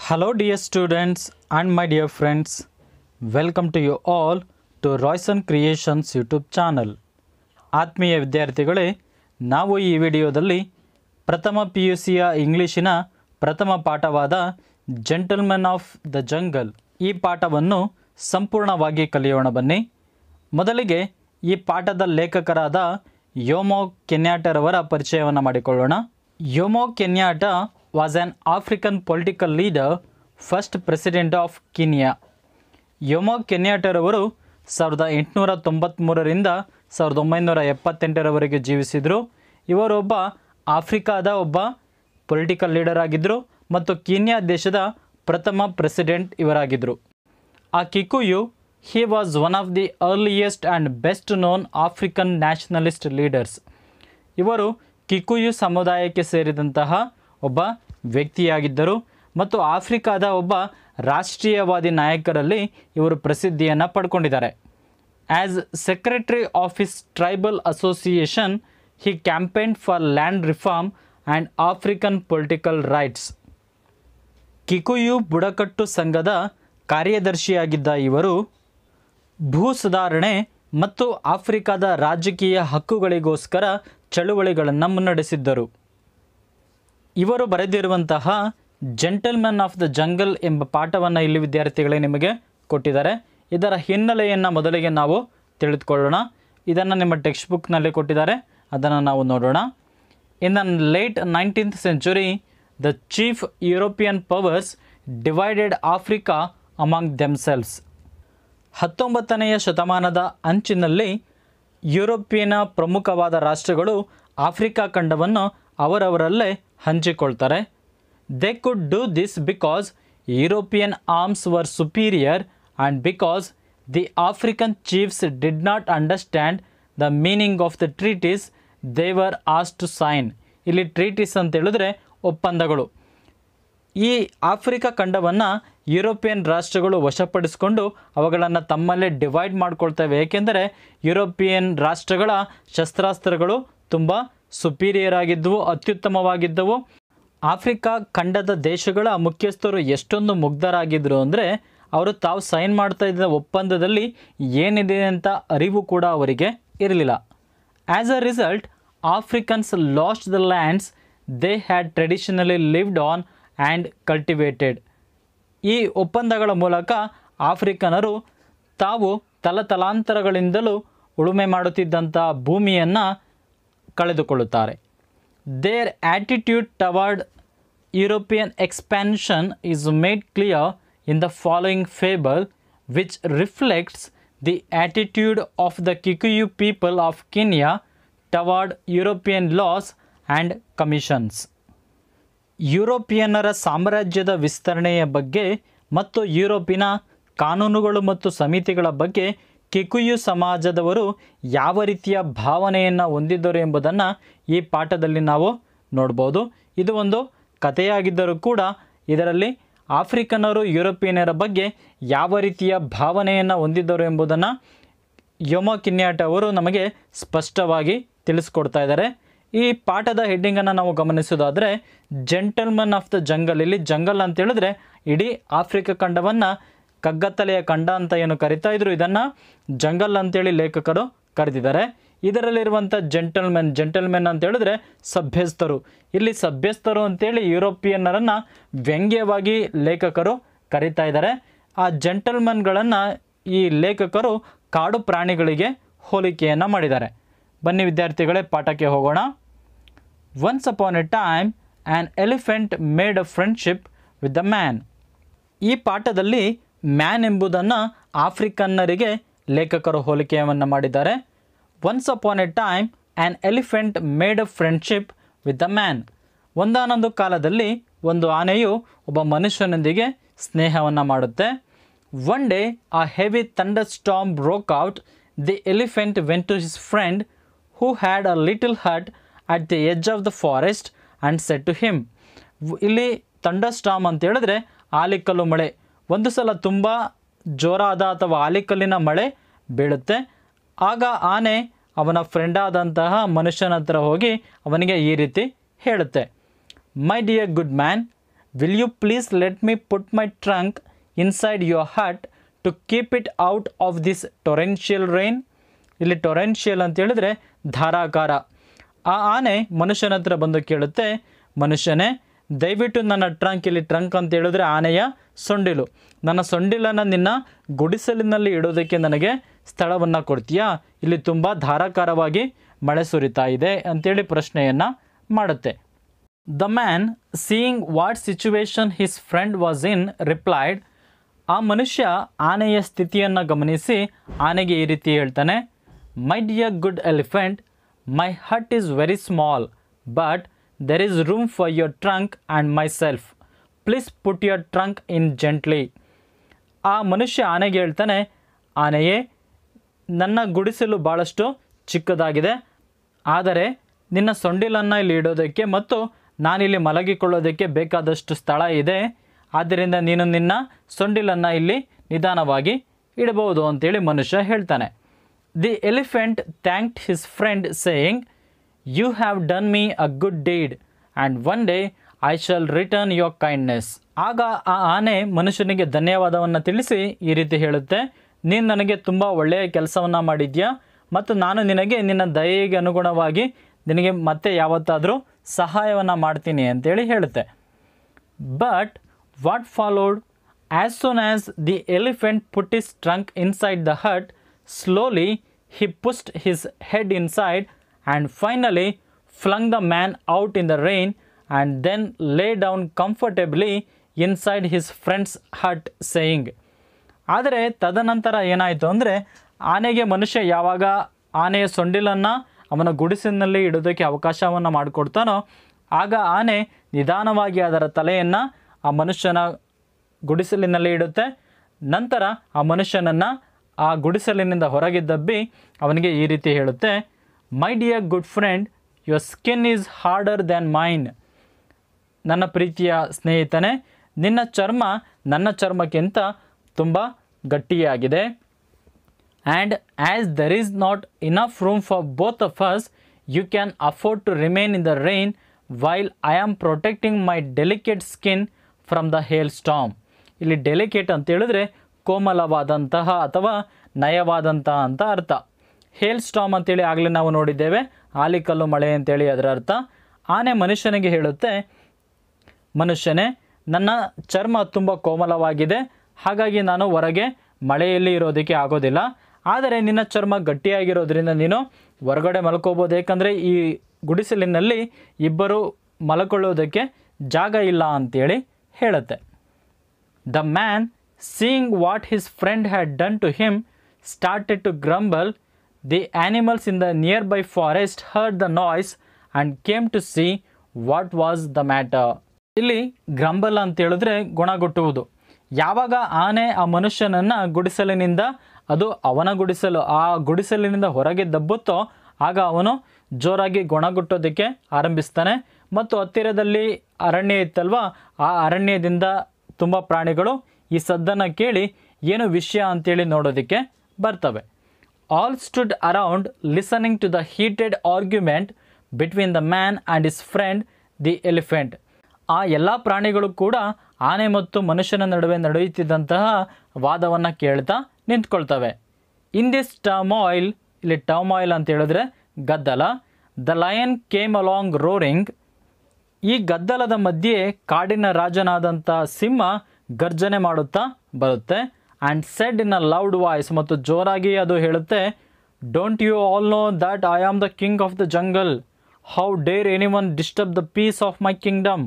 Hello dear students and my dear friends, welcome to you all to Royson Creations YouTube channel. ಆತ್ಮೀಯ ವಿದ್ಯಾರ್ಥಿಗಳೇ, ನಾವು ಈ ವಿಡಿಯೋದಲ್ಲಿ ಪ್ರಥಮ PUCಯ ಇಂಗ್ಲಿಷಿನ ಪ್ರಥಮ ಪಾಠವಾದ ಜೆಂಟಲ್ಮನ್ ಆಫ್ ದ ಜಂಗಲ್ ಈ ಪಾಠವನ್ನು ಸಂಪೂರ್ಣವಾಗಿ ಕಲಿಯೋಣ ಬನ್ನಿ. ಮೊದಲಿಗೆ ಈ ಪಾಠದ ಲೇಖಕರಾದ ಯೋಮೋ ಕೆನ್ಯಾಟರವರ ಪರಿಚಯವನ್ನು ಮಾಡಿಕೊಳ್ಳೋಣ. ಯೋಮೋ ಕೆನ್ಯಾಟ was an African political leader, first president of Kenya. ಯೋಮೋ ಕೆನ್ಯಾಟರವರು 1893ರಿಂದ 1978ರವರೆಗೆ ಜೀವಿಸಿದರು. ಇವರೊಬ್ಬ ಆಫ್ರಿಕಾದ ಒಬ್ಬ ಪೊಲಿಟಿಕಲ್ ಲೀಡರ್ ಆಗಿದ್ದರು ಮತ್ತು ಕೀನ್ಯಾ ದೇಶದ ಪ್ರಥಮ ಪ್ರೆಸಿಡೆಂಟ್ ಇವರಾಗಿದ್ದರು. ಆ ಕಿಕುಯು he was one of the earliest and best known African nationalist leaders. ಇವರು ಕಿಕುಯು ಸಮುದಾಯಕ್ಕೆ ಸೇರಿದಂತಹ ಒಬ್ಬ ವ್ಯಕ್ತಿಯಾಗಿದ್ದರು ಮತ್ತು ಆಫ್ರಿಕಾದ ಒಬ್ಬ ರಾಷ್ಟ್ರೀಯವಾದಿ ನಾಯಕರಲ್ಲಿ ಇವರು ಪ್ರಸಿದ್ಧಿಯನ್ನು ಪಡ್ಕೊಂಡಿದ್ದಾರೆ. As secretary of his tribal association he campaigned for land reform and African political rights. Kikuyu ಬುಡಕಟ್ಟು ಸಂಘದ ಕಾರ್ಯದರ್ಶಿಯಾಗಿದ್ದ ಇವರು ಭೂ ಸುಧಾರಣೆ ಮತ್ತು ಆಫ್ರಿಕಾದ ರಾಜಕೀಯ ಹಕ್ಕುಗಳಿಗೋಸ್ಕರ ಚಳುವಳಿಗಳನ್ನು ಮುನ್ನಡೆಸಿದ್ದರು. ಇವರು ಬರೆದಿರುವಂತಹ ಜೆಂಟಲ್ಮನ್ ಆಫ್ ದ ಜಂಗಲ್ ಎಂಬ ಪಾಠವನ್ನು ಇಲ್ಲಿ ವಿದ್ಯಾರ್ಥಿಗಳೇ ನಿಮಗೆ ಕೊಟ್ಟಿದ್ದಾರೆ. ಇದರ ಹಿನ್ನೆಲೆಯನ್ನು ಮೊದಲಿಗೆ ನಾವು ತಿಳಿದುಕೊಳ್ಳೋಣ. ಇದನ್ನು ನಿಮ್ಮ ಟೆಕ್ಸ್ಟ್ ಬುಕ್ನಲ್ಲಿ ಕೊಟ್ಟಿದ್ದಾರೆ, ಅದನ್ನು ನಾವು ನೋಡೋಣ. In the late 19th century, the chief European powers divided Africa among themselves. 19ನೇ ಶತಮಾನದ ಅಂಚಿನಲ್ಲಿ ಯುರೋಪಿಯನ್ ಪ್ರಮುಖವಾದ ರಾಷ್ಟ್ರಗಳು ಆಫ್ರಿಕಾ ಖಂಡವನ್ನು ಅವರವರಲ್ಲೇ ಹಂಚಿಕೊಳ್ತಾರೆ. They could do this because European arms were superior and because the African chiefs did not understand the meaning of the treaties they were asked to sign. ಇಲ್ಲಿ treaties ಅಂತ ಹೇಳಿದ್ರೆ ಒಪ್ಪಂದಗಳು. ಈ ಆಫ್ರಿಕಾ ಖಂಡವನ್ನು ಯುರೋಪಿಯನ್ ರಾಷ್ಟ್ರಗಳು ವಶಪಡಿಸಿಕೊಂಡು ಅವುಗಳನ್ನು ತಮ್ಮಲ್ಲೇ ಡಿವೈಡ್ ಮಾಡ್ಕೊಳ್ತವೆ. ಏಕೆಂದರೆ ಯುರೋಪಿಯನ್ ರಾಷ್ಟ್ರಗಳ ಶಸ್ತ್ರಾಸ್ತ್ರಗಳು ತುಂಬ ಸುಪೀರಿಯರ್ ಆಗಿದ್ದವು, ಅತ್ಯುತ್ತಮವಾಗಿದ್ದವು. ಆಫ್ರಿಕಾ ಖಂಡದ ದೇಶಗಳ ಮುಖ್ಯಸ್ಥರು ಎಷ್ಟೊಂದು ಮುಗ್ಧರಾಗಿದ್ದರು ಅಂದರೆ ಅವರು ತಾವು ಸೈನ್ ಮಾಡ್ತಾ ಇದ್ದ ಒಪ್ಪಂದದಲ್ಲಿ ಏನಿದೆ ಅಂತ ಅರಿವು ಕೂಡ ಅವರಿಗೆ ಇರಲಿಲ್ಲ. As a result Africans lost the lands they had traditionally lived on and cultivated. ಈ ಒಪ್ಪಂದಗಳ ಮೂಲಕ ಆಫ್ರಿಕನರು ತಾವು ತಲತಲಾಂತರಗಳಿಂದಲೂ ಉಳುಮೆ ಮಾಡುತ್ತಿದ್ದಂಥ ಭೂಮಿಯನ್ನು ಕಳೆದುಕೊಳ್ಳುತ್ತಾರೆ. Their attitude towards European expansion is made clear in the following fable which reflects the attitude of the Kikuyu people of Kenya towards European laws and commissions. ಯುರೋಪಿಯನ್ನರ ಸಾಮ್ರಾಜ್ಯದ ವಿಸ್ತರಣೆಯ ಬಗ್ಗೆ ಮತ್ತು ಯುರೋಪಿನ ಕಾನೂನುಗಳು ಮತ್ತು ಸಮಿತಿಗಳ ಬಗ್ಗೆ ಕಿಕುಯು ಸಮಾಜದವರು ಯಾವ ರೀತಿಯ ಭಾವನೆಯನ್ನು ಹೊಂದಿದ್ದರು ಎಂಬುದನ್ನು ಈ ಪಾಠದಲ್ಲಿ ನಾವು ನೋಡ್ಬೋದು. ಇದು ಒಂದು ಕಥೆಯಾಗಿದ್ದರೂ ಕೂಡ ಇದರಲ್ಲಿ ಆಫ್ರಿಕನ್ನರು ಯುರೋಪಿಯನ್ನರ ಬಗ್ಗೆ ಯಾವ ರೀತಿಯ ಭಾವನೆಯನ್ನು ಹೊಂದಿದ್ದರು ಎಂಬುದನ್ನು ಯೋಮೋ ಕೆನ್ಯಾಟ ಅವರು ನಮಗೆ ಸ್ಪಷ್ಟವಾಗಿ ತಿಳಿಸ್ಕೊಡ್ತಾ ಇದ್ದಾರೆ. ಈ ಪಾಠದ ಹೆಡ್ಡಿಂಗನ್ನು ನಾವು ಗಮನಿಸೋದಾದರೆ ಜೆಂಟಲ್ಮನ್ ಆಫ್ ದ ಜಂಗಲ್. ಇಲ್ಲಿ ಜಂಗಲ್ ಅಂತ ಹೇಳಿದ್ರೆ ಇಡೀ ಆಫ್ರಿಕಾ ಖಂಡವನ್ನು ಕಗ್ಗತ್ತಲೆಯ ಖಂಡ ಅಂತ ಏನು ಕರಿತಾ ಇದ್ರು, ಇದನ್ನು ಜಂಗಲ್ ಅಂತೇಳಿ ಲೇಖಕರು ಕರೆದಿದ್ದಾರೆ. ಇದರಲ್ಲಿರುವಂಥ ಜೆಂಟಲ್ಮೆನ್ ಅಂತ ಹೇಳಿದ್ರೆ ಸಭ್ಯಸ್ಥರು. ಇಲ್ಲಿ ಸಭ್ಯಸ್ಥರು ಅಂತೇಳಿ ಯುರೋಪಿಯನ್ನರನ್ನು ವ್ಯಂಗ್ಯವಾಗಿ ಲೇಖಕರು ಕರೀತಾ ಇದ್ದಾರೆ. ಆ ಜೆಂಟಲ್ಮನ್ಗಳನ್ನು ಈ ಲೇಖಕರು ಕಾಡು ಪ್ರಾಣಿಗಳಿಗೆ ಹೋಲಿಕೆಯನ್ನು ಮಾಡಿದ್ದಾರೆ. ಬನ್ನಿ ವಿದ್ಯಾರ್ಥಿಗಳೇ, ಪಾಠಕ್ಕೆ ಹೋಗೋಣ. Once upon a time an elephant made a friendship with the man. ಈ ಪಾಠದಲ್ಲಿ ಮ್ಯಾನ್ ಎಂಬುದನ್ನು ಆಫ್ರಿಕನ್ನರಿಗೆ ಲೇಖಕರು ಹೋಲಿಕೆಯನ್ನು ಮಾಡಿದ್ದಾರೆ. Once upon a time an elephant made a friendship with the man. ಒಂದಾನೊಂದು ಕಾಲದಲ್ಲಿ ಒಂದು ಆನೆಯು ಒಬ್ಬ ಮನುಷ್ಯನೊಂದಿಗೆ ಸ್ನೇಹವನ್ನು ಮಾಡುತ್ತೆ. One day a heavy thunderstorm broke out. The elephant went to his friend who had a little hut at the edge of the forest and said to him. ಇಲ್ಲಿ thunder storm ಅಂತ ಹೇಳಿದ್ರೆ ಆಲಿಕಲ್ಲು ಮಳೆ. ಒಂದು ಸಲ ತುಂಬ ಜೋರಾದ ಅಥವಾ ಆಲಿಕಲ್ಲಿನ ಮಳೆ ಬೀಳುತ್ತೆ. ಆಗ ಆನೆ ಅವನ ಫ್ರೆಂಡ್ ಆದಂತಹ ಮನುಷ್ಯನ ಹತ್ರ ಹೋಗಿ ಅವನಿಗೆ ಈ ರೀತಿ ಹೇಳುತ್ತೆ, my dear good man, will you please let me put my trunk inside your hut to keep it out of this torrential rain. ಇಲ್ಲಿ ಟೊರೆನ್ಷಿಯಲ್ ಅಂತ ಹೇಳಿದ್ರೆ ಧಾರಾಕಾರ. ಆ ಆನೆ ಮನುಷ್ಯನ ಹತ್ರ ಬಂದು ಕೇಳುತ್ತೆ, ಮನುಷ್ಯನೇ ದಯವಿಟ್ಟು ನನ್ನ ಟ್ರಂಕ್, ಇಲ್ಲಿ ಟ್ರಂಕ್ ಅಂತ ಹೇಳಿದ್ರೆ ಆನೆಯ ಸೊಂಡಿಲು, ನನ್ನ ಸೊಂಡಿಲನ್ನು ನಿನ್ನ ಗುಡಿಸಲಿನಲ್ಲಿ ಇಡೋದಕ್ಕೆ ನನಗೆ ಸ್ಥಳವನ್ನು ಕೊಡ್ತೀಯಾ? ಇಲ್ಲಿ ತುಂಬ ಧಾರಾಕಾರವಾಗಿ ಮಳೆ ಸುರಿತಾ ಇದೆ ಅಂತೇಳಿ ಪ್ರಶ್ನೆಯನ್ನು ಮಾಡುತ್ತೆ. The man seeing what situation his friend was in replied. ಆ ಮನುಷ್ಯ ಆನೆಯ ಸ್ಥಿತಿಯನ್ನು ಗಮನಿಸಿ ಆನೆಗೆ ಈ ರೀತಿ ಹೇಳ್ತಾನೆ, ಮೈ dear good elephant, my hut is very small but there is room for your trunk and myself. Please put your trunk in gently. ಆ ಮನುಷ್ಯ ಆನೆಗೆ ಹೇಳ್ತಾನೆ, ಆನೆಯೇ, ನನ್ನ ಗುಡಿಸಲು ಭಾಳಷ್ಟು ಚಿಕ್ಕದಾಗಿದೆ, ಆದರೆ ನಿನ್ನ ಸೊಂಡಿಲನ್ನು ಇಲ್ಲಿ ಇಡೋದಕ್ಕೆ ಮತ್ತು ನಾನಿಲ್ಲಿ ಮಲಗಿಕೊಳ್ಳೋದಕ್ಕೆ ಬೇಕಾದಷ್ಟು ಸ್ಥಳ ಇದೆ. ಆದ್ದರಿಂದ ನೀನು ನಿನ್ನ ಸೊಂಡಿಲನ್ನು ಇಲ್ಲಿ ನಿಧಾನವಾಗಿ ಇಡಬಹುದು ಅಂತೇಳಿ ಮನುಷ್ಯ ಹೇಳ್ತಾನೆ. The elephant thanked his friend saying, you have done me a good deed and one day I shall return your kindness. ಆಗ ಆ ಆನೆ ಮನುಷ್ಯನಿಗೆ ಧನ್ಯವಾದವನ್ನು ತಿಳಿಸಿ ಈ ರೀತಿ ಹೇಳುತ್ತೆ, ನೀನು ನನಗೆ ತುಂಬ ಒಳ್ಳೆಯ ಕೆಲಸವನ್ನು ಮಾಡಿದ್ಯಾ ಮತ್ತು ನಾನು ನಿನಗೆ ನಿನ್ನ ದಯೆಗೆ ಅನುಗುಣವಾಗಿ ನಿನಗೆ ಮತ್ತೆ ಯಾವತ್ತಾದರೂ ಸಹಾಯವನ್ನು ಮಾಡ್ತೀನಿ ಅಂತೇಳಿ ಹೇಳುತ್ತೆ. But what followed? As soon as the elephant put his trunk inside the hut, slowly he ಪುಸ್ಟ್ his head inside and finally flung the man out in the rain and then lay down comfortably inside his friend's hut saying. ಆದರೆ ತದನಂತರ ಏನಾಯಿತು ಅಂದರೆ, ಆನೆಗೆ ಮನುಷ್ಯ ಯಾವಾಗ ಆನೆಯ ಸೊಂಡಿಲನ್ನು ಅವನ ಗುಡಿಸಿನಲ್ಲಿ ಇಡೋದಕ್ಕೆ ಅವಕಾಶವನ್ನು ಮಾಡಿಕೊಡ್ತಾನೋ ಆಗ ಆನೆ ನಿಧಾನವಾಗಿ ಅದರ ತಲೆಯನ್ನು ಆ ಮನುಷ್ಯನ ಗುಡಿಸಲಿನಲ್ಲಿ ಇಡುತ್ತೆ. ನಂತರ ಆ ಮನುಷ್ಯನನ್ನು ಆ ಗುಡಿಸಲಿನಿಂದ ಹೊರಗೆ ದಬ್ಬಿ ಅವನಿಗೆ ಈ ರೀತಿ ಹೇಳುತ್ತೆ, my dear good friend, your skin is harder than mine. ನನ್ನ ಪ್ರೀತಿಯ ಸ್ನೇಹಿತನೇ, ನಿನ್ನ ಚರ್ಮ ನನ್ನ ಚರ್ಮಕ್ಕಿಂತ ತುಂಬ ಗಟ್ಟಿಯಾಗಿದೆ. And as there is not enough room for both of us, you can afford to remain in the rain while I am protecting my delicate skin from the hail storm. ಇಲ್ಲಿ ಡೆಲಿಕೇಟ್ ಅಂತ ಹೇಳಿದ್ರೆ ಕೋಮಲವಾದಂತಹ ಅಥವಾ ನಯವಾದಂತಹ ಅಂತ ಅರ್ಥ. ಹೇಲ್ storm ಅಂತೇಳಿ ಆಗಲೇ ನಾವು ನೋಡಿದ್ದೇವೆ, ಆಲಿಕಲ್ಲು ಮಳೆ ಅಂತೇಳಿ ಅದರ ಅರ್ಥ. ಆನೆ ಮನುಷ್ಯನಿಗೆ ಹೇಳುತ್ತೆ, ಮನುಷ್ಯನೇ, ನನ್ನ ಚರ್ಮ ತುಂಬ ಕೋಮಲವಾಗಿದೆ, ಹಾಗಾಗಿ ನಾನು ಹೊರಗೆ ಮಳೆಯಲ್ಲಿ ಇರೋದಕ್ಕೆ ಆಗೋದಿಲ್ಲ. ಆದರೆ ನಿನ್ನ ಚರ್ಮ ಗಟ್ಟಿಯಾಗಿರೋದ್ರಿಂದ ನೀನು ಹೊರಗಡೆ ಮಲ್ಕೋಬೋದು, ಏಕೆಂದರೆ ಈ ಗುಡಿಸಲಿನಲ್ಲಿ ಇಬ್ಬರು ಮಲ್ಕೊಳ್ಳೋದಕ್ಕೆ ಜಾಗ ಇಲ್ಲ ಅಂತೇಳಿ ಹೇಳುತ್ತೆ. The man seeing what his friend had done to him started to grumble. The animals in the nearby forest heard the noise and came to see what was the matter. ಇಲ್ಲಿ ಗ್ರಂಬಲ್ ಅಂತ ಹೇಳಿದ್ರೆ ಗುಣಗುಟ್ಟುವುದು. ಯಾವಾಗ ಆನೆ ಆ ಮನುಷ್ಯನನ್ನು ಗುಡಿಸಲಿನಿಂದ, ಅದು ಅವನ ಗುಡಿಸಲು, ಆ ಗುಡಿಸಲಿನಿಂದ ಹೊರಗೆ ದಬ್ಬುತ್ತೋ ಆಗ ಅವನು ಜೋರಾಗಿ ಗುಣಗುಟ್ಟೋದಕ್ಕೆ ಆರಂಭಿಸ್ತಾನೆ. ಮತ್ತು ಹತ್ತಿರದಲ್ಲಿ ಅರಣ್ಯ ಇತ್ತಲ್ವ, ಆ ಅರಣ್ಯದಿಂದ ತುಂಬ ಪ್ರಾಣಿಗಳು ಈ ಸದ್ದನ್ನು ಕೇಳಿ ಏನು ವಿಷಯ ಅಂತೇಳಿ ನೋಡೋದಕ್ಕೆ ಬರ್ತವೆ. All stood around listening to the heated argument between the man and his friend the elephant. ಆ ಎಲ್ಲ ಪ್ರಾಣಿಗಳು ಕೂಡ ಆನೆ ಮತ್ತು ಮನುಷ್ಯನ ನಡುವೆ ನಡೆಯುತ್ತಿದ್ದಂತಹ ವಾದವನ್ನು ಕೇಳ್ತಾ ನಿಂತ್ಕೊಳ್ತವೆ. ಇನ್ ದಿಸ್ ಟರ್ಮಾಯಿಲ್, ಇಲ್ಲಿ ಟರ್ಮಾಯಿಲ್ ಅಂತ ಹೇಳಿದ್ರೆ ಗದ್ದಲ. The lion came along roaring. ಈ ಗದ್ದಲದ ಮಧ್ಯೆ ಕಾಡಿನ ರಾಜನಾದಂಥ ಸಿಂಹ ಗರ್ಜನೆ ಮಾಡುತ್ತಾ ಬರುತ್ತೆ. And said in a loud voice, ಮತ್ತು ಜೋರಾಗಿ ಅದು ಹೇಳುತ್ತೆ, don't you all know that I am the king of the jungle, how dare anyone disturb the peace of my kingdom.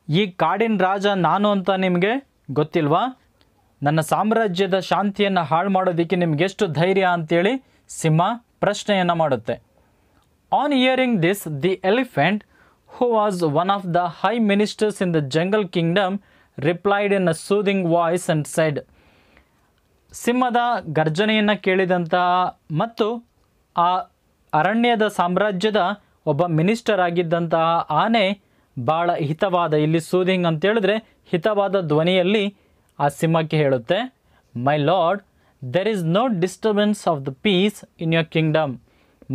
ಈ ಕಾಡಿನ ರಾಜ ನಾನು ಅಂತ ನಿಮಗೆ ಗೊತ್ತಿಲ್ವಾ? ನನ್ನ ಸಾಮ್ರಾಜ್ಯದ ಶಾಂತಿಯನ್ನು ಹಾಳು ಮಾಡೋದಕ್ಕೆ ನಿಮಗೆಷ್ಟು ಧೈರ್ಯ ಅಂತೇಳಿ ಸಿಂಹ ಪ್ರಶ್ನೆಯನ್ನು ಮಾಡುತ್ತೆ. On hearing this, the elephant, who was one of the high ministers in the jungle Kingdom, replied in a soothing voice and said. ಸಿಂಹದ ಗರ್ಜನೆಯನ್ನು ಕೇಳಿದಂತಹ ಮತ್ತು ಆ ಅರಣ್ಯದ ಸಾಮ್ರಾಜ್ಯದ ಒಬ್ಬ ಮಿನಿಸ್ಟರ್ ಆಗಿದ್ದಂತಹ ಆನೆ ಭಾಳ ಹಿತವಾದ, ಇಲ್ಲಿ ಸೂದಿಂಗ್ ಅಂತ ಹೇಳಿದ್ರೆ ಹಿತವಾದ ಧ್ವನಿಯಲ್ಲಿ ಆ ಸಿಂಹಕ್ಕೆ ಹೇಳುತ್ತೆ, my lord, there is no disturbance of the peace in your kingdom.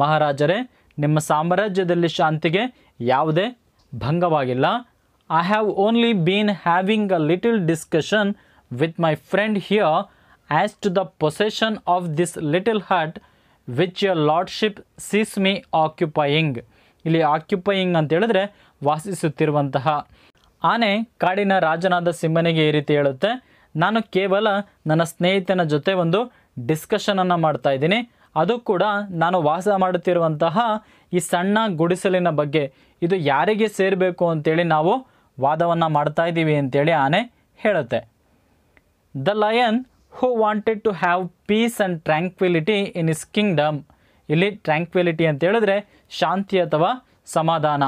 ಮಹಾರಾಜರೇ, ನಿಮ್ಮ ಸಾಮ್ರಾಜ್ಯದಲ್ಲಿ ಶಾಂತಿಗೆ ಯಾವುದೇ ಭಂಗವಾಗಿಲ್ಲ. I have only been having a little discussion with my friend here as to the possession of this little hut which your lordship sees me occupying. ಇಲ್ಲಿ occupying ಅಂತ ಹೇಳಿದ್ರೆ ವಾಸಿಸುತ್ತಿರುವಂತಹ. ಆನೆ ಕಾಡಿನ ರಾಜನಾದ ಸಿಂಹನಿಗೆ ಈ ರೀತಿ ಹೇಳುತ್ತೆ, ನಾನು ಕೇವಲ ನನ್ನ ಸ್ನೇಹಿತನ ಜೊತೆ ಒಂದು ಡಿಸ್ಕಷನನ್ನು ಮಾಡ್ತಾ ಇದ್ದೀನಿ, ಅದು ಕೂಡ ನಾನು ವಾಸ ಮಾಡುತ್ತಿರುವಂತಹ ಈ ಸಣ್ಣ ಗುಡಿಸಲಿನ ಬಗ್ಗೆ, ಇದು ಯಾರಿಗೆ ಸೇರಬೇಕು ಅಂತೇಳಿ ನಾವು ವಾದವನ್ನು ಮಾಡ್ತಾ ಇದ್ದೀವಿ ಅಂತೇಳಿ ಆನೆ ಹೇಳುತ್ತೆ. The lion who wanted to have peace and tranquillity in is kingdom. ಇಲ್ಲಿ ಟ್ರ್ಯಾಂಕ್ವಿಲಿಟಿ ಅಂತ ಹೇಳಿದ್ರೆ ಶಾಂತಿ ಅಥವಾ ಸಮಾಧಾನ.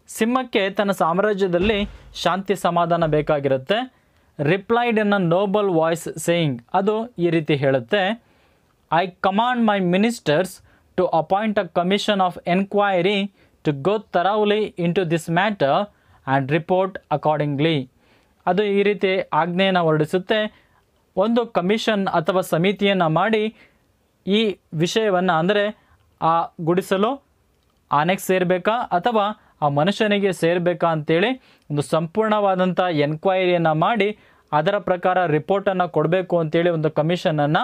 ಸಿಂಹಕ್ಕೆ ತನ್ನ ಸಾಮ್ರಾಜ್ಯದಲ್ಲಿ ಶಾಂತಿ ಸಮಾಧಾನ ಬೇಕಾಗಿರುತ್ತೆ. Replied in a noble voice saying, ಅದು ಈ ರೀತಿ ಹೇಳುತ್ತೆ, I command my ministers to appoint a commission of enquiry to go thoroughly into this matter and report accordingly. ಅದು ಈ ರೀತಿ ಆಜ್ಞೆಯನ್ನು ಹೊರಡಿಸುತ್ತೆ, ಒಂದು ಕಮಿಷನ್ ಅಥವಾ ಸಮಿತಿಯನ್ನು ಮಾಡಿ ಈ ವಿಷಯವನ್ನು, ಅಂದರೆ ಆ ಗುಡಿಸಲು ಆನೆಗೆ ಸೇರಬೇಕಾ ಅಥವಾ ಆ ಮನುಷ್ಯನಿಗೆ ಸೇರಬೇಕಾ ಅಂತೇಳಿ ಒಂದು ಸಂಪೂರ್ಣವಾದಂಥ ಎನ್ಕ್ವೈರಿಯನ್ನು ಮಾಡಿ ಅದರ ಪ್ರಕಾರ ರಿಪೋರ್ಟನ್ನು ಕೊಡಬೇಕು ಅಂತೇಳಿ ಒಂದು ಕಮಿಷನನ್ನು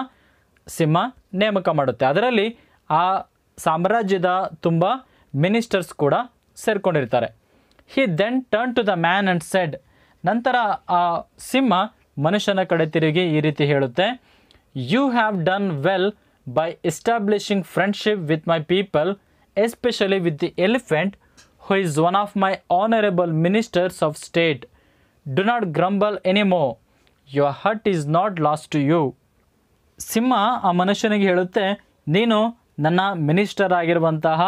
ಸಿಂಹ ನೇಮಕ ಮಾಡುತ್ತೆ. ಅದರಲ್ಲಿ ಆ ಸಾಮ್ರಾಜ್ಯದ ತುಂಬ ಮಿನಿಸ್ಟರ್ಸ್ ಕೂಡ ಸೇರ್ಕೊಂಡಿರ್ತಾರೆ. He then turn to the man and said, ನಂತರ ಆ ಸಿಂಹ ಮನುಷ್ಯನ ಕಡೆ ತಿರುಗಿ ಈ ರೀತಿ ಹೇಳುತ್ತೆ, you have done well by establishing friendship with my people, especially with the elephant who is one of my honorable ministers of state. Do not grumble anymore. Your hut is not lost to you. ಸಿಂಹ ಆ ಮನುಷ್ಯನಿಗೆ ಹೇಳುತ್ತೆ, ನೀನು ನನ್ನ minister ಆಗಿರುವಂತಹ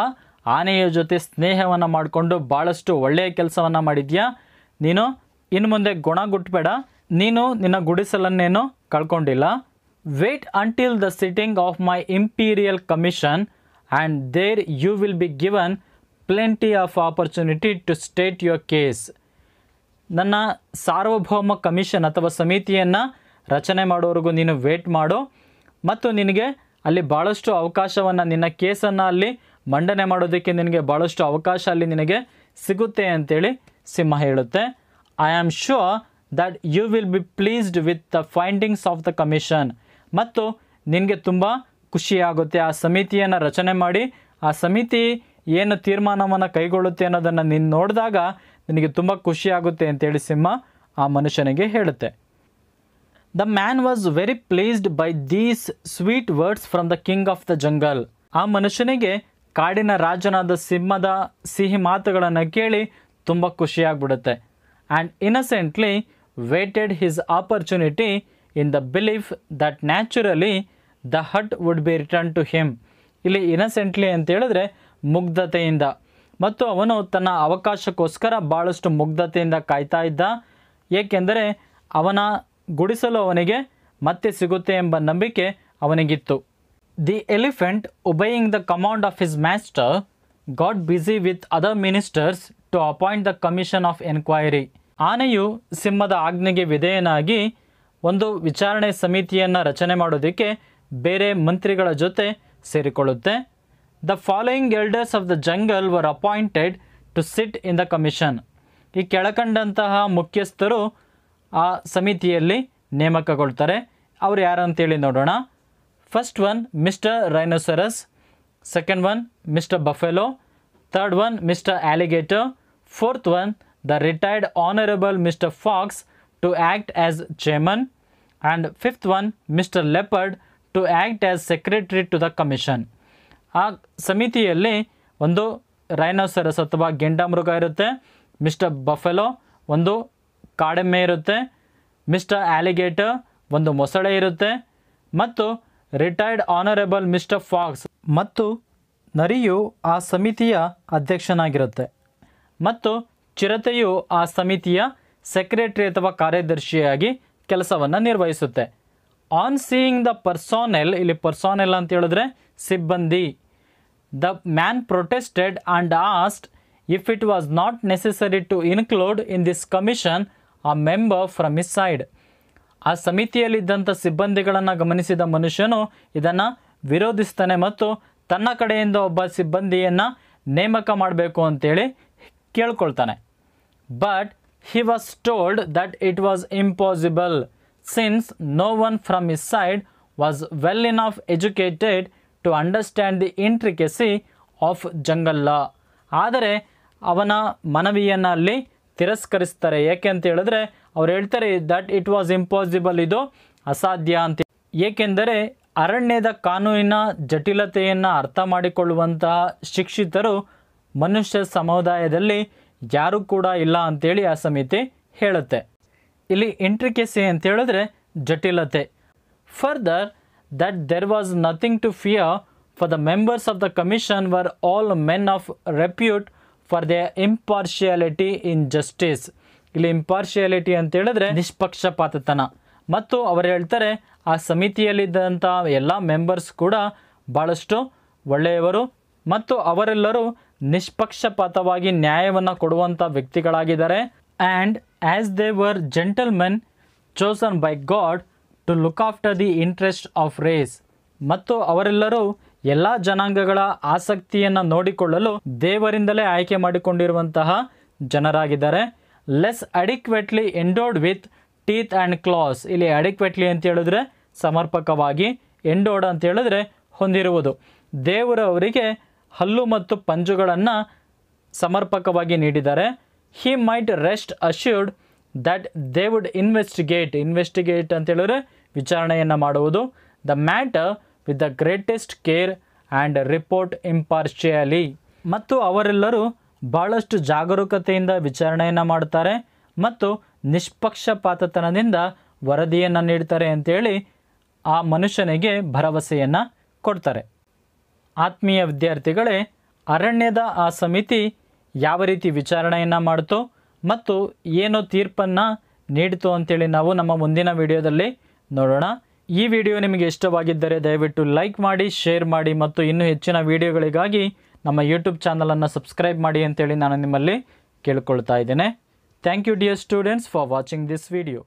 ಆನೆಯ ಜೊತೆ ಸ್ನೇಹವನ್ನು ಮಾಡಿಕೊಂಡು ಭಾಳಷ್ಟು ಒಳ್ಳೆಯ ಕೆಲಸವನ್ನು ಮಾಡಿದ್ಯಾ, ನೀನು ಇನ್ನು ಮುಂದೆ ಗುಣಗುಟ್ಟಬೇಡ, ನೀನು ನಿನ್ನ ಗುಡಿಸಲನ್ನೇನು ಕಳ್ಕೊಂಡಿಲ್ಲ. Wait until the sitting of my imperial commission and there you will be given plenty of opportunity to state your case. ನನ್ನ ಸಾರ್ವಭೌಮ ಕಮಿಷನ್ ಅಥವಾ ಸಮಿತಿಯನ್ನು ರಚನೆ ಮಾಡೋವರೆಗೂ ನೀನು ವೇಟ್ ಮಾಡು, ಮತ್ತು ನಿನಗೆ ಅಲ್ಲಿ ಭಾಳಷ್ಟು ಅವಕಾಶವನ್ನು, ನಿನ್ನ ಕೇಸನ್ನು ಅಲ್ಲಿ ಮಂಡನೆ ಮಾಡೋದಕ್ಕೆ ನಿನಗೆ ಭಾಳಷ್ಟು ಅವಕಾಶ ಅಲ್ಲಿ ನಿನಗೆ ಸಿಗುತ್ತೆ ಅಂತೇಳಿ ಸಿಂಹ ಹೇಳುತ್ತೆ. I am sure that you will be pleased with the findings of the commission. ಮತ್ತು ನಿನಗೆ ತುಂಬ ಖುಷಿಯಾಗುತ್ತೆ ಆ ಸಮಿತಿಯನ್ನು ರಚನೆ ಮಾಡಿ, ಆ ಸಮಿತಿ ಏನು ತೀರ್ಮಾನವನ್ನು ಕೈಗೊಳ್ಳುತ್ತೆ ಅನ್ನೋದನ್ನು ನೀನು ನೋಡಿದಾಗ ನಿನಗೆ ತುಂಬ ಖುಷಿಯಾಗುತ್ತೆ ಅಂತೇಳಿ ಸಿಂಹ ಆ ಮನುಷ್ಯನಿಗೆ ಹೇಳುತ್ತೆ. The man was very pleased by these sweet words from the king of the jungle. ಆ ಮನುಷ್ಯನಿಗೆ ಕಾಡಿನ ರಾಜನಾದ ಸಿಂಹದ ಸಿಹಿ ಮಾತುಗಳನ್ನು ಕೇಳಿ ತುಂಬ ಖುಷಿಯಾಗ್ಬಿಡುತ್ತೆ. And innocently waited his opportunity in the belief that naturally the hut would be return to him. ಇಲ್ಲಿ ಇನ್ನಸೆಂಟ್ಲಿ ಅಂತ ಹೇಳಿದ್ರೆ ಮುಗ್ಧತೆಯಿಂದ, ಮತ್ತು ಅವನು ತನ್ನ ಅವಕಾಶಕ್ಕೋಸ್ಕರ ಭಾಳಷ್ಟು ಮುಗ್ಧತೆಯಿಂದ ಕಾಯ್ತಾ ಇದ್ದ, ಏಕೆಂದರೆ ಅವನ ಗುಡಿಸಲು ಅವನಿಗೆ ಮತ್ತೆ ಸಿಗುತ್ತೆ ಎಂಬ ನಂಬಿಕೆ ಅವನಿಗಿತ್ತು. The elephant obeying the command of his master got busy with other ministers to appoint the commission of enquiry. ಆನೆಯು ಸಿಂಹದ ಆಜ್ಞೆಗೆ ವಿಧೇಯನಾಗಿ ಒಂದು ವಿಚಾರಣೆ ಸಮಿತಿಯನ್ನು ರಚನೆ ಮಾಡೋದಕ್ಕೆ ಬೇರೆ ಮಂತ್ರಿಗಳ ಜೊತೆ ಸೇರಿಕೊಳ್ಳುತ್ತೆ. The following elders of the jungle were appointed to sit in the commission. ಈ ಕೆಳಕಂಡಂತಹ ಮುಖ್ಯಸ್ಥರು ಆ ಸಮಿತಿಯಲ್ಲಿ ನೇಮಕಗೊಳ್ತಾರೆ. ಅವರು ಯಾರು ಅಂತೇಳಿ ನೋಡೋಣ. First one Mister Rhinoceros, second one Mister Buffalo, third one Mister Alligator, fourth one the retired honourable Mister Fox to act as chairman, and fifth one Mister Leopard to act as secretary to the commission. ಆ ಸಮಿತಿಯಲ್ಲಿ ಒಂದು rhinoceros ಅಥವಾ ಗೆಂಡಮೃಗ ಇರುತ್ತೆ, mister buffalo ಒಂದು ಕಾಡೆಮ್ಮೆ ಇರುತ್ತೆ, mister alligator ಒಂದು ಮೊಸಳೆ ಇರುತ್ತೆ, ಮತ್ತು ರಿಟೈರ್ಡ್ ಆನರಬಲ್ ಮಿಸ್ಟರ್ ಫಾಕ್ಸ್ ಮತ್ತು ನರಿಯು ಆ ಸಮಿತಿಯ ಅಧ್ಯಕ್ಷನಾಗಿರುತ್ತೆ, ಮತ್ತು ಚಿರತೆಯು ಆ ಸಮಿತಿಯ ಸೆಕ್ರೆಟರಿ ಅಥವಾ ಕಾರ್ಯದರ್ಶಿಯಾಗಿ ಕೆಲಸವನ್ನು ನಿರ್ವಹಿಸುತ್ತೆ. ಆನ್ ಸೀಯಿಂಗ್ ದ ಪರ್ಸೋನೆಲ್, ಇಲ್ಲಿ ಪರ್ಸೋನೆಲ್ ಅಂತ ಹೇಳಿದ್ರೆ ಸಿಬ್ಬಂದಿ, the man protested and asked if it was not necessary to include in this commission a member from his side. ಆ ಸಮಿತಿಯಲ್ಲಿದ್ದಂಥ ಸಿಬ್ಬಂದಿಗಳನ್ನು ಗಮನಿಸಿದ ಮನುಷ್ಯನು ಇದನ್ನು ವಿರೋಧಿಸ್ತಾನೆ ಮತ್ತು ತನ್ನ ಕಡೆಯಿಂದ ಒಬ್ಬ ಸಿಬ್ಬಂದಿಯನ್ನು ನೇಮಕ ಮಾಡಬೇಕು ಅಂತೇಳಿ ಕೇಳ್ಕೊಳ್ತಾನೆ. But he was told that it was impossible since no one from his side was well enough educated to understand the intricacy of jungle law. ಆದರೆ ಅವನ ಮನವಿಯನ್ನು ಅಲ್ಲಿ ತಿರಸ್ಕರಿಸ್ತಾರೆ. ಏಕೆ ಅಂತ ಹೇಳಿದ್ರೆ ಅವ್ರು ಹೇಳ್ತಾರೆ ದಟ್ ಇಟ್ ವಾಸ್ ಇಂಪಾಸಿಬಲ್, ಇದು ಅಸಾಧ್ಯ ಅಂತ. ಏಕೆಂದರೆ ಅರಣ್ಯದ ಕಾನೂನಿನ ಜಟಿಲತೆಯನ್ನು ಅರ್ಥ ಮಾಡಿಕೊಳ್ಳುವಂತಹ ಶಿಕ್ಷಿತರು ಮನುಷ್ಯ ಸಮುದಾಯದಲ್ಲಿ ಯಾರೂ ಕೂಡ ಇಲ್ಲ ಅಂತೇಳಿ ಆ ಸಮಿತಿ ಹೇಳುತ್ತೆ. ಇಲ್ಲಿ ಇಂಟ್ರಿಕೆಸಿ ಅಂತ ಹೇಳಿದ್ರೆ ಜಟಿಲತೆ. Further that there was nothing to fear for the members of the commission were all men of repute for the impartiality in justice. ಇಲ್ಲಿ ಇಂಪಾರ್ಶಿಯಾಲಿಟಿ ಅಂತ ಹೇಳಿದ್ರೆ ನಿಷ್ಪಕ್ಷಪಾತತನ. ಮತ್ತು ಅವರು ಹೇಳ್ತಾರೆ ಆ ಸಮಿತಿಯಲ್ಲಿದ್ದಂಥ ಎಲ್ಲ ಮೆಂಬರ್ಸ್ ಕೂಡ ಭಾಳಷ್ಟು ಒಳ್ಳೆಯವರು ಮತ್ತು ಅವರೆಲ್ಲರೂ ನಿಷ್ಪಕ್ಷಪಾತವಾಗಿ ನ್ಯಾಯವನ್ನು ಕೊಡುವಂಥ ವ್ಯಕ್ತಿಗಳಾಗಿದ್ದಾರೆ. And as they were gentlemen chosen by God to look after the interest of race. ಮತ್ತು ಅವರೆಲ್ಲರೂ ಎಲ್ಲ ಜನಾಂಗಗಳ ಆಸಕ್ತಿಯನ್ನು ನೋಡಿಕೊಳ್ಳಲು ದೇವರಿಂದಲೇ ಆಯ್ಕೆ ಮಾಡಿಕೊಂಡಿರುವಂತಹ ಜನರಾಗಿದ್ದಾರೆ. Less adequately endowed with teeth and claws. ಇಲ್ಲಿ ಅಡಿಕ್ವೆಟ್ಲಿ ಅಂತ ಹೇಳಿದ್ರೆ ಸಮರ್ಪಕವಾಗಿ, ಎಂಡೋಡ್ ಅಂತ ಹೇಳಿದ್ರೆ ಹೊಂದಿರುವುದು. ದೇವರು ಅವರಿಗೆ ಹಲ್ಲು ಮತ್ತು ಪಂಜುಗಳನ್ನು ಸಮರ್ಪಕವಾಗಿ ನೀಡಿದ್ದಾರೆ. He might rest assured that they would investigate ಅಂತ ಹೇಳಿದ್ರೆ ವಿಚಾರಣೆಯನ್ನು ಮಾಡುವುದು. The matter with the greatest care and report impartially. ಮತ್ತು ಅವರೆಲ್ಲರೂ ಭಾಳಷ್ಟು ಜಾಗರೂಕತೆಯಿಂದ ವಿಚಾರಣೆಯನ್ನು ಮಾಡ್ತಾರೆ ಮತ್ತು ನಿಷ್ಪಕ್ಷಪಾತತನದಿಂದ ವರದಿಯನ್ನು ನೀಡ್ತಾರೆ ಅಂತೇಳಿ ಆ ಮನುಷ್ಯನಿಗೆ ಭರವಸೆಯನ್ನು ಕೊಡ್ತಾರೆ. ಆತ್ಮೀಯ ವಿದ್ಯಾರ್ಥಿಗಳೇ, ಅರಣ್ಯದ ಆ ಸಮಿತಿ ಯಾವ ರೀತಿ ವಿಚಾರಣೆಯನ್ನು ಮಾಡ್ತು ಮತ್ತು ಏನು ತೀರ್ಪನ್ನು ನೀಡಿತು ಅಂತೇಳಿ ನಾವು ನಮ್ಮ ಮುಂದಿನ ವಿಡಿಯೋದಲ್ಲಿ ನೋಡೋಣ. ಈ ವಿಡಿಯೋ ನಿಮಗೆ ಇಷ್ಟವಾಗಿದ್ದರೆ ದಯವಿಟ್ಟು ಲೈಕ್ ಮಾಡಿ, ಶೇರ್ ಮಾಡಿ ಮತ್ತು ಇನ್ನೂ ಹೆಚ್ಚಿನ ವಿಡಿಯೋಗಳಿಗಾಗಿ ನಮ್ಮ ಯೂಟ್ಯೂಬ್ ಚಾನಲನ್ನು ಸಬ್ಸ್ಕ್ರೈಬ್ ಮಾಡಿ ಅಂತೇಳಿ ನಾನು ನಿಮ್ಮಲ್ಲಿ ಕೇಳ್ಕೊಳ್ತಾ ಇದ್ದೇನೆ. Thank you dear students for watching this video.